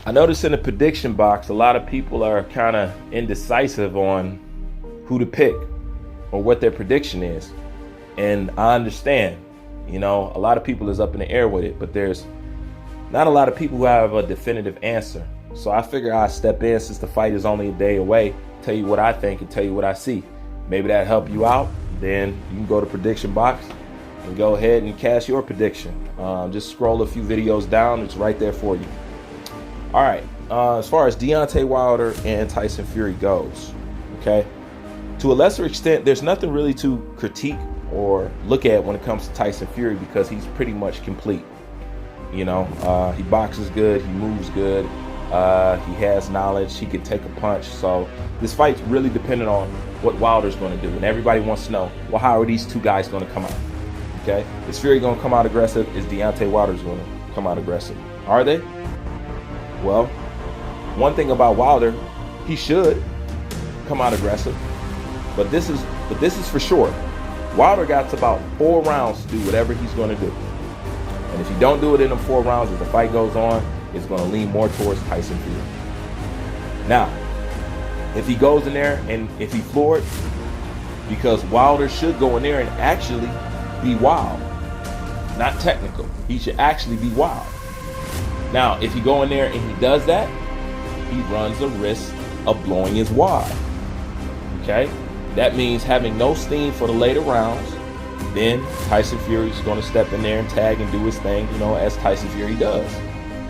I noticed in the prediction box, a lot of people are kind of indecisive on who to pick or what their prediction is. And I understand, a lot of people is up in the air with it, but there's not a lot of people who have a definitive answer. So I figure I'd step in since the fight is only a day away, tell you what I think and tell you what I see. Maybe that'll help you out. Then you can go to prediction box and go ahead and cast your prediction. Just scroll a few videos down. It's right there for you. All right. As far as Deontay Wilder and Tyson Fury goes, okay, to a lesser extent, there's nothing really to critique or look at when it comes to Tyson Fury because he's pretty much complete. He boxes good, he moves good, he has knowledge, he can take a punch. So this fight's really dependent on what Wilder's going to do. And everybody wants to know, well, how are these two guys going to come out? Okay, is Fury going to come out aggressive? Is Deontay Wilder's going to come out aggressive? Are they? Well, one thing about Wilder, he should come out aggressive, but this is for sure. Wilder got about 4 rounds to do whatever he's going to do. And if you don't do it in them 4 rounds, as the fight goes on, it's going to lean more towards Tyson Fury. Now, if he goes in there and if he floored, because Wilder should go in there and actually be wild, not technical. He should actually be wild. Now, if you go in there and he does that, he runs the risk of blowing his wad. Okay? That means having no steam for the later rounds. Then Tyson Fury is going to step in there and tag and do his thing, as Tyson Fury does.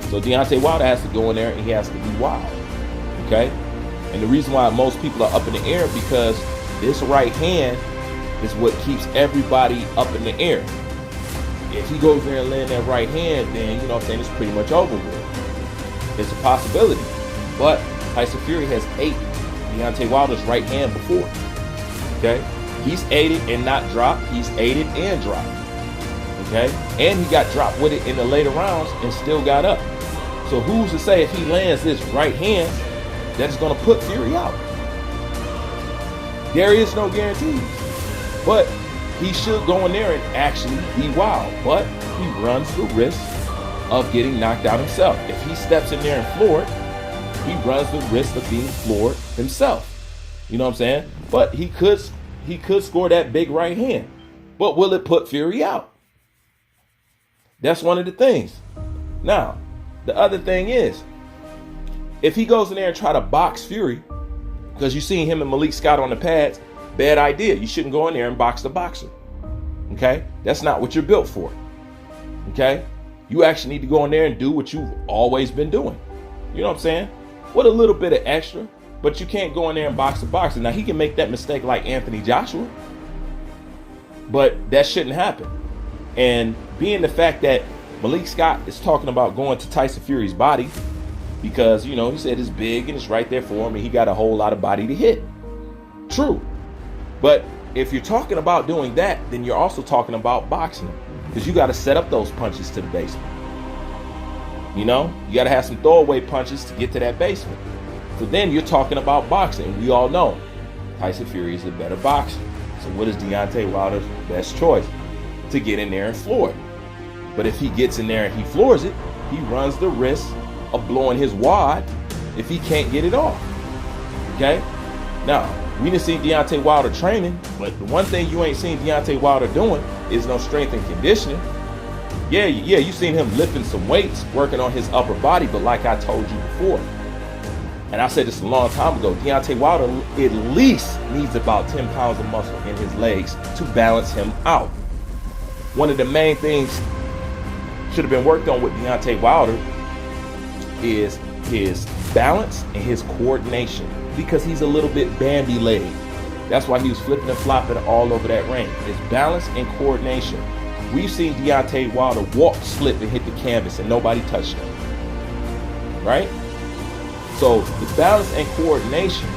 So Deontay Wilder has to go in there and he has to be wild. Okay? And the reason why most people are up in the air because this right hand is what keeps everybody up in the air. If he goes there and land that right hand, then it's pretty much over with. It's a possibility. But Tyson Fury has ate Deontay Wilder's right hand before. Okay? He's ate it and not dropped. He's ate it and dropped. Okay? And he got dropped with it in the later rounds and still got up. So who's to say if he lands this right hand, that's going to put Fury out? There is no guarantee. But he should go in there and actually be wild. But he runs the risk of getting knocked out himself. If he steps in there and floored, he runs the risk of being floored himself. You know what I'm saying? But he could score that big right hand. But will it put Fury out? That's one of the things. Now, the other thing is, if he goes in there and try to box Fury, because you've seen him and Malik Scott on the pads, bad idea. You shouldn't go in there and box the boxer. Okay? That's not what you're built for. Okay? You actually need to go in there and do what you've always been doing. You know what I'm saying? With a little bit of extra, but you can't go in there and box the boxer. Now, he can make that mistake like Anthony Joshua, but that shouldn't happen. And being the fact that Malik Scott is talking about going to Tyson Fury's body because, he said it's big and it's right there for him and he got a whole lot of body to hit. True. But if you're talking about doing that, then you're also talking about boxing because you got to set up those punches to the basement. You got to have some throwaway punches to get to that basement. So then you're talking about boxing. We all know Tyson Fury is a better boxer. So what is Deontay Wilder's best choice? To get in there and floor it. But if he gets in there and he floors it, he runs the risk of blowing his wad if he can't get it off. Okay? Now, we didn't see Deontay Wilder training, but the one thing you ain't seen Deontay Wilder doing is no strength and conditioning. Yeah, you seen him lifting some weights, working on his upper body, but like I told you before, and I said this a long time ago, Deontay Wilder at least needs about 10 pounds of muscle in his legs to balance him out. One of the main things should have been worked on with Deontay Wilder is his balance and his coordination, because he's a little bit bandy-legged. That's why he was flipping and flopping all over that ring. His balance and coordination. We've seen Deontay Wilder walk, slip, and hit the canvas, and nobody touched him. Right? So the balance and coordination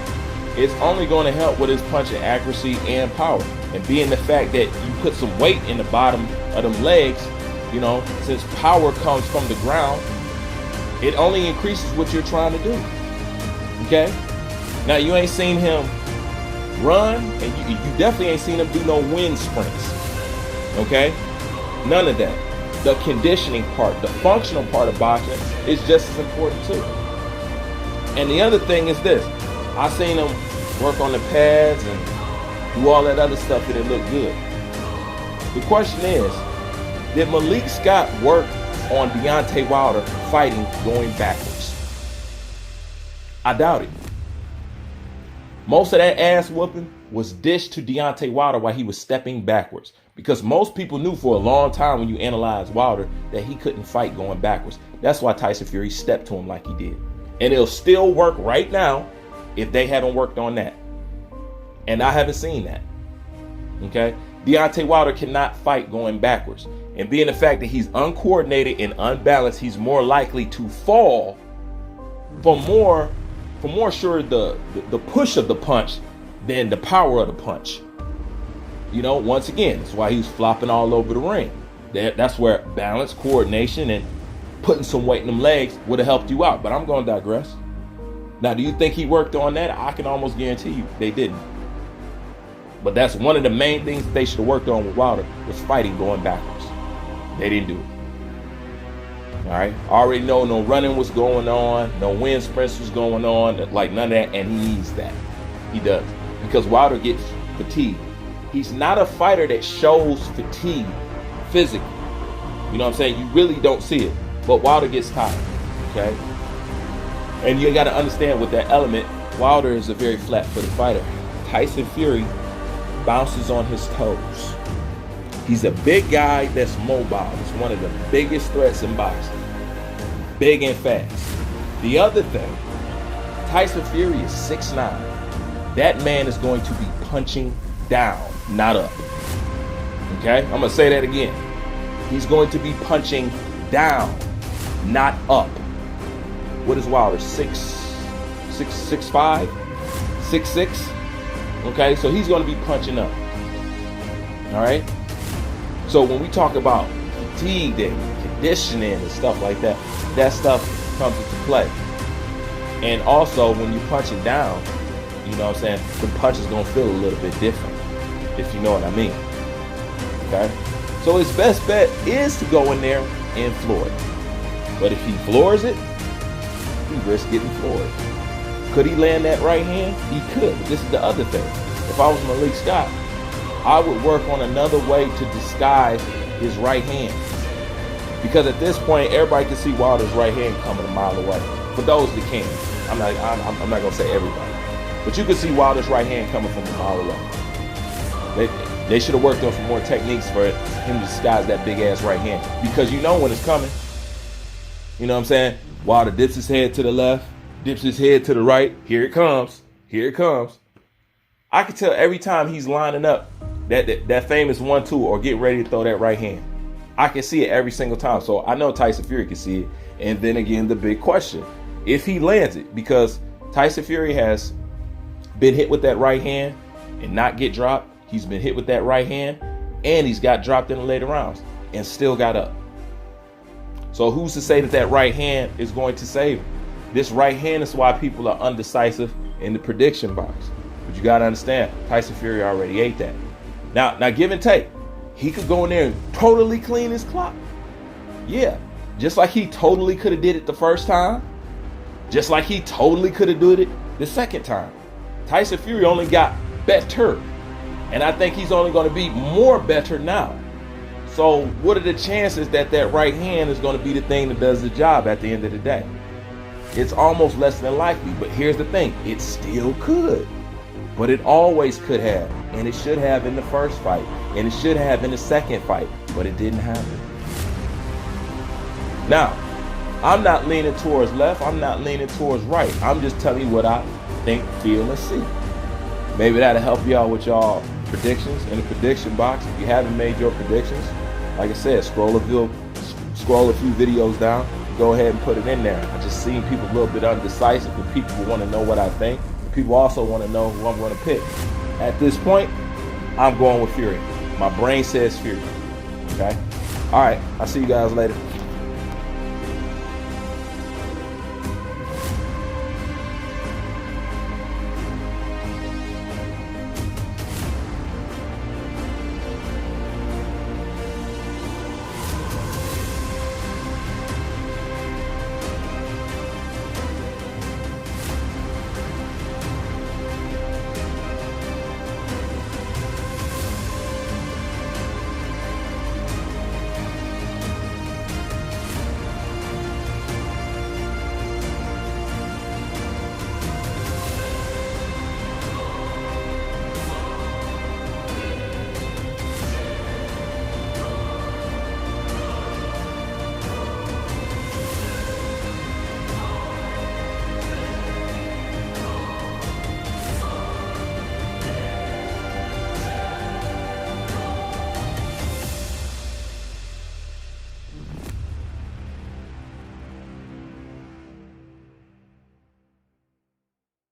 is only going to help with his punching accuracy and power. And being the fact that you put some weight in the bottom of them legs, since power comes from the ground, it only increases what you're trying to do. Okay? Now, you ain't seen him run, and you definitely ain't seen him do no wind sprints. Okay? None of that. The conditioning part, the functional part of boxing is just as important too. And the other thing is this. I seen him work on the pads and do all that other stuff and it looked good. The question is, did Malik Scott work on Deontay Wilder fighting going backwards? I doubt it. Most of that ass whooping was dished to Deontay Wilder while he was stepping backwards. Because most people knew for a long time when you analyze Wilder that he couldn't fight going backwards. That's why Tyson Fury stepped to him like he did. And it'll still work right now if they haven't worked on that. And I haven't seen that. Okay? Deontay Wilder cannot fight going backwards. And being the fact that he's uncoordinated and unbalanced, he's more likely to fall for more sure the push of the punch than the power of the punch. You know, once again, that's why he's flopping all over the ring. That's where balance, coordination, and putting some weight in them legs would have helped you out. But I'm going to digress. Now, do you think he worked on that? I can almost guarantee you they didn't. But that's one of the main things that they should have worked on with Wilder was fighting going backwards. They didn't do it. All right. I already know no running was going on. No wind sprints was going on. Like none of that. And he needs that. He does. Because Wilder gets fatigued. He's not a fighter that shows fatigue physically. You know what I'm saying? You really don't see it. But Wilder gets tired. Okay? And you got to understand with that element, Wilder is a very flat-footed fighter. Tyson Fury bounces on his toes. He's a big guy that's mobile. He's one of the biggest threats in boxing. Big and fast. The other thing, Tyson Fury is 6'9". That man is going to be punching down, not up. Okay? I'm going to say that again. He's going to be punching down, not up. What is Wilder? 6'5", 6'6"? Okay, so he's going to be punching up. All right? So when we talk about fatigue and conditioning and stuff like that, that stuff comes into play. And also, when you're punching down, you know what I'm saying, the punch is going to feel a little bit different, if you know what I mean. Okay? So his best bet is to go in there and floor it. But if he floors it, he risks getting floored. Could he land that right hand? He could. But this is the other thing. If I was Malik Scott, I would work on another way to disguise his right hand. Because at this point, everybody can see Wilder's right hand coming a mile away. For those that can. I'm not going to say everybody. But you can see Wilder's right hand coming from a mile away. They should have worked on some more techniques for him to disguise that big-ass right hand. Because you know when it's coming. You know what I'm saying? Wilder dips his head to the left, dips his head to the right. Here it comes. Here it comes. I can tell every time he's lining up that famous 1-2 or getting ready to throw that right hand. I can see it every single time. So I know Tyson Fury can see it. And then again, the big question, if he lands it, because Tyson Fury has been hit with that right hand and not get dropped. He's been hit with that right hand and he's got dropped in the later rounds and still got up. So who's to say that that right hand is going to save him? This right hand is why people are undecisive in the prediction box. But you got to understand, Tyson Fury already ate that. Now give and take. He could go in there and totally clean his clock. Yeah. Just like he totally could have did it the first time. Just like he totally could have did it the second time. Tyson Fury only got better. And I think he's only going to be more better now. So what are the chances that that right hand is going to be the thing that does the job at the end of the day? It's almost less than likely. But here's the thing. It still could. But it always could have. And it should have in the first fight. And it should have in the second fight. But it didn't happen. Now, I'm not leaning towards left. I'm not leaning towards right. I'm just telling you what I think, feel, and see. Maybe that'll help you out with y'all predictions in the prediction box. If you haven't made your predictions, like I said, scroll a few videos down. Go ahead and put it in there. I just seen people a little bit undecisive, but people want to know what I think. People also want to know who I'm going to pick. At this point, I'm going with Fury. My brain says Fury. Okay? All right. I'll see you guys later.